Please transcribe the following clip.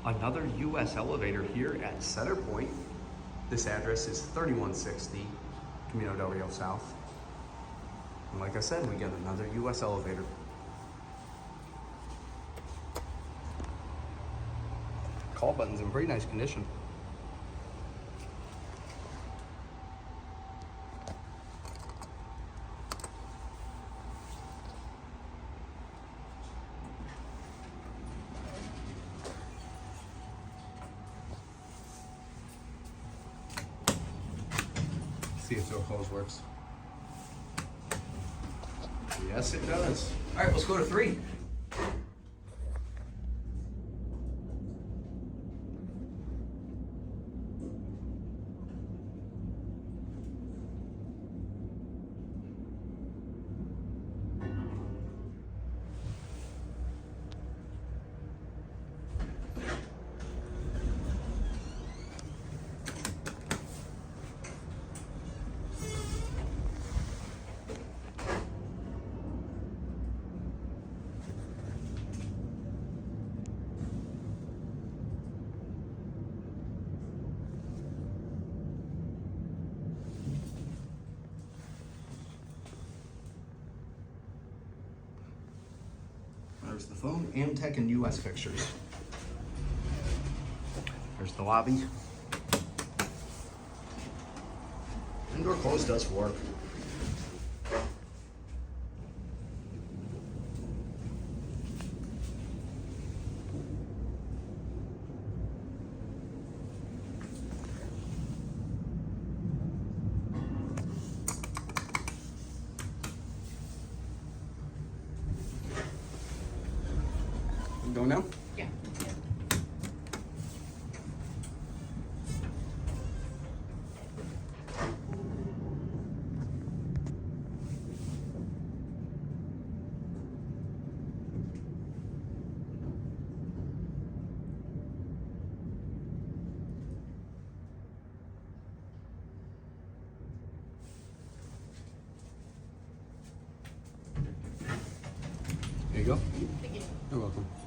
Another US elevator here at Centerpoint. This address is 3160 Camino Del Rio South. And like I said, we get another US elevator. Call button's in pretty nice condition. See if door close works. Yes, it does. All right, let's go to 3. There's the phone, Amtech and US fixtures. There's the lobby. Indoor close does work. Go now? Yeah. Here you go. Thank you. You're welcome.